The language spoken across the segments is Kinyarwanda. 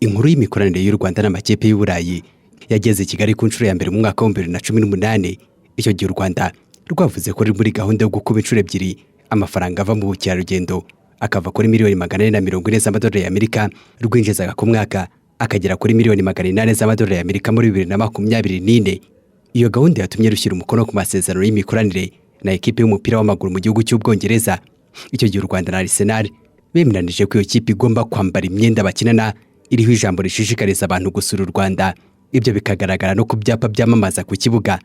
Inkuru y'imikoranire y'u Rwanda n'amakipe y'u Burayi yageze Kigali ku nshuro ya mbere mu mwaka wa 2018. Icyo gihe u Rwanda rwavuze ko ruri muri gahunda yo gukuba inshuro ebyiri amafaranga ava mu bukerarugendo akava kuri miliyoni 440 z'amadolari y'Amerika rwinjizaga ku mwaka akagera kuri miliyoni 800 z'amadolari y'Amerika muri 2024. Iyo gahunda yatumye rushyira umukono ku masezerano y'imikoranire na ekipe y'umupira w'amaguru mu gihugu cy'Ubwongereza. Icyo gihe u Rwanda na Arsenal bemeranije ko iyo kipe igomba kwambara imyenda bakinana iriho ijambo rishishikariza abantu gusura u Rwanda. Ibyo bikagaragara no ku byapa byamamaza ku kibuga.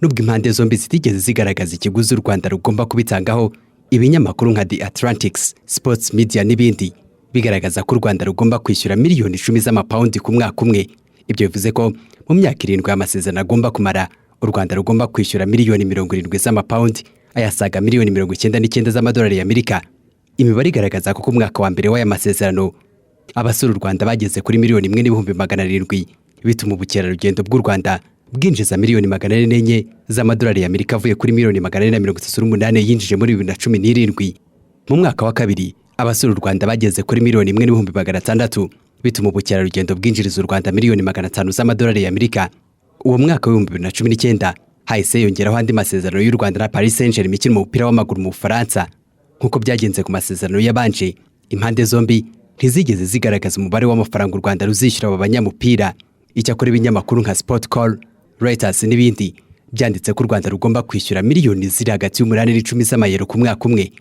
Nubwo impande zombi zitigeze zigaragaza ikiguzi u Rwanda rugomba kubitangaho, ibinyamakuru nka The Atlantics, Sports Media n'ibindi bigaragaza ko u Rwanda rugomba kwishyura miliyoni 10 z'amapaundi ku mwaka umwe. Ibyo bivuze ko mu myaka 7 y'amasezerano agomba kumara, u Rwanda rugomba kwishyura miliyoni 70 z'amapaundi, ayasaga miliyoni 99 z'amadolari y'Amerika. Imibare igaragaza ko ku mwaka wa mbere w'aya masezerano abasura u Rwanda bageze kuri miliyoni 1,700, bituma ubukerarugendo bw'u Rwanda bwinjiza miliyoni 404 z'amadolari y'Amerika avuye kuri miliyoni 438 yinjije muri 2017. Mu mwaka wa kabiri abasura u Rwanda bageze kuri miliyoni 1,600, bituma ubukerarugendo bwinjiriza u Rwanda miliyoni 500 z'amadolari y'Amerika. Uwo mwaka wa 2019 hahise yongeraho andi masezerano y'u Rwanda na Paris Saint-Germain mu mupira w'amaguru mu Bufaransa. Nkuko byagenze ku masezerano yabanje, impande zombi ntizigeze zigaragaza umubare w'amafaranga u Rwanda ruzishyura aba banyamupira. Icyakora ibinyamakuru nka Sport Call, Reuters n'ibindi byanditse ko u Rwanda rugomba kwishyura miliyoni ziri hagati y'8 n'10 z'amayero ku mwaka umwe.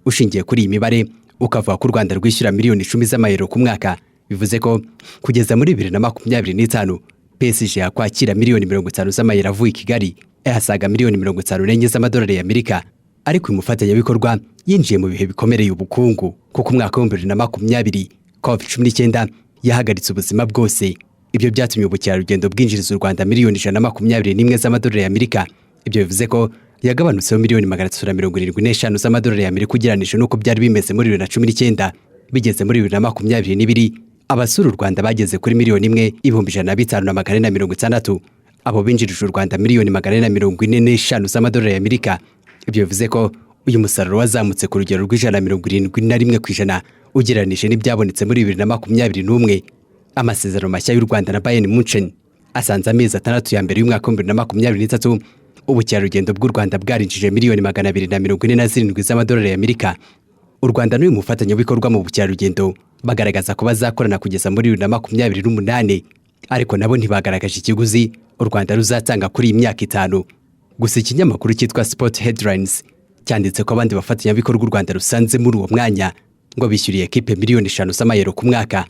Ushingiye kuri iyi mibare ukavuga ko u Rwanda rwishyura miliyoni 10 z'amayero ku mwaka, bivuze ko kugeza muri 2025 PSG yakwakira miliyoni 50 z'amayero avuye i Kigali, asaga miliyoni 54 z'amadolari y'Amerika. Ariko umufatanyabikorwa yinjiye mu bihe bikomereye ubukungu kuko umwaka wa 2020 COVID-19 yahagaritse ubuzima bwose. Ibyo byatumye ubukerarugendo bwinjiriza u Rwanda miliyoni 121 z'amadolari y'Amerika. Ibyo bivuze ko yagabanutseho miliyoni 375 z'amadolari y'Amerika ugereranije n'uko byari bimeze muri 2019. Bigeze muri 2022 abasura u Rwanda bageze kuri miliyoni 1,105,460. Abo binjirije u Rwanda miliyoni 445 z'amadolari y'Amerika. Ibyo bivuze ko uyu musaruro wazamutse ku rugero rw'71% ugereranije n'ibyabonetse muri 2021. Amasezerano mashya y'u Rwanda na Bayern Munchen asanze amezi 6 ya mbere y'umwaka wa 2023 ubukerarugendo bw'u Rwanda bwarinjije miliyoni 247 z'amadolari y'Amerika. U Rwanda n'uyu mufatanyabikorwa mu bukerarugendo bagaragaza ko bazakorana kugeza muri 2028, ariko nabo ntibagaragaje ikiguzi u Rwanda ruzatanga kuri iyi myaka 5. Gusa ikinyamakuru cyitwa Sport Headlines cyanditse ko abandi bafatanyabikorwa u Rwanda rusanze muri uwo mwanya ngo bishyuriye ekipe miliyoni 5 z'amayero ku mwaka.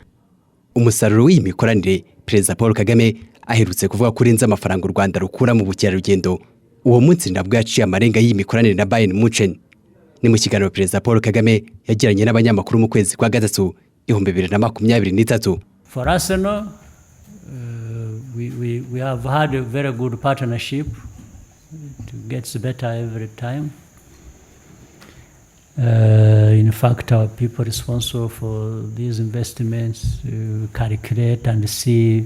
Umusaruro w'imikoranire Perezida Paul Kagame aherutse kuvuga ko urenze amafaranga u Rwanda rukura mu bukerarugendo. Uwo munsi nabwo yaciye amarenga y'imikoranire na Bayern Munchen. Ni mu kiganiro Perezida Paul Kagame yagiranye n'abanyamakuru mu kwezi kwa gatatu 2023. For Arsenal, we have had a very good partnership. It gets better every time. In fact, our people responsible for these investments calculate and see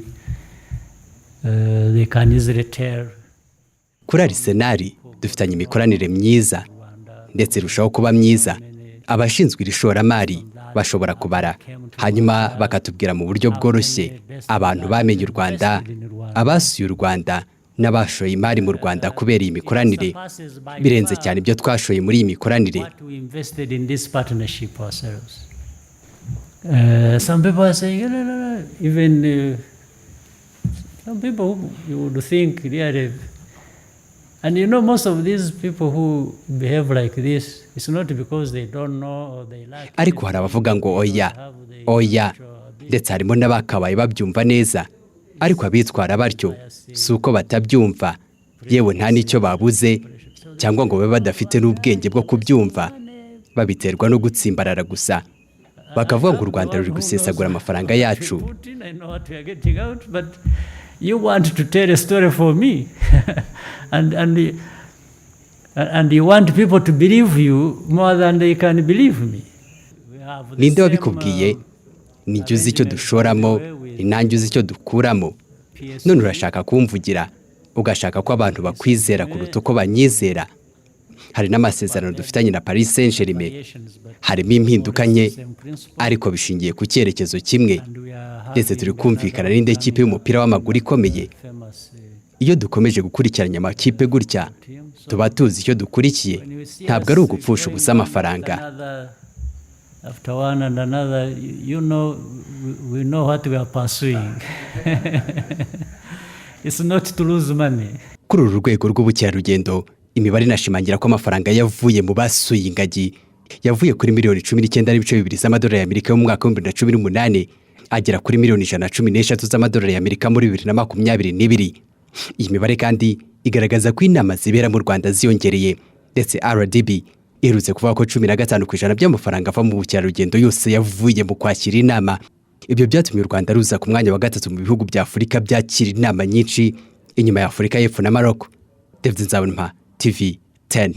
they can easily tell. Kuri Arsenal dufitanye imikoranire myiza ndetse rushaho kuba myiza. Abashinzwe irishoramari bashobora kubara hanyuma bakatubwira mu buryo bworoshye abantu bamenye u Rwanda, abasuye u Rwanda n'abashoye imari mu Rwanda kubera iyi mikoranire. Birenze cyane ibyo twashoye muri iyi mikoranire. Some people are saying, no. Even some people you would think really, and you know, most of these people who behave like this, it's not because they don't know or they like. Ariko hari abavuga ngo oya ndetse harimo n'abakabaye babyumva neza, ariko abitwara batyo suko batabyumva, yewe nta nicyo babuze cyangwa ngo babe badafite n'ubwenge bwo kubyumva, babiterwa no gutsimbarara gusa. Bakavuga ngo u Rwanda ruri gusesagura amafaranga yacu. You want to tell a story for me and you want people to believe you more than they can believe me. Ninde wabikubwiye? Ni uzi icyo dushoramo, nanjye uzi icyo dukuramo. None urashaka kumvugira, ugashaka ko abantu bakwizera kuruta uko banyizera. Hari n'amasezerano dufitanye na Paris Saint-Germain, harimo impinduka nke ariko bishingiye ku cyerekezo kimwe. ndetse turi kumvikana n'indi kipe y'umupira w'amaguru ikomeye. Iyo dukomeje gukurikiranya amakipe gutya tuba tuzi icyo dukurikiye, ntabwo ari ugupfusha ubusa amafaranga. After one and another, we know what we are pursuing. It's not to lose money. Kuri uru rwego rw'ubukerarugendo, imibare inashimangira ko amafaranga yavuye mu basuye ingagi yavuye kuri miliyoni 19.2 z'amadolari y'Amerika mu mwaka wa 2018 agera kuri miliyoni 113 z'amadolari y'Amerika muri 2022. Iyi mibare kandi igaragaza ko inama zibera mu Rwanda ziyongereye, ndetse RDB iherutse kuvuga ko 15% by'amafaranga ava mu bukerarugendo yose yavuye mu kwakira inama. Ibyo byatumye u Rwanda ruza ku mwanya wa gatatu mu bihugu bya Afurika byakira inama nyinshi, inyuma ya Afurika y'Epfo na Maroc. David Nzabonimpa, TV 10.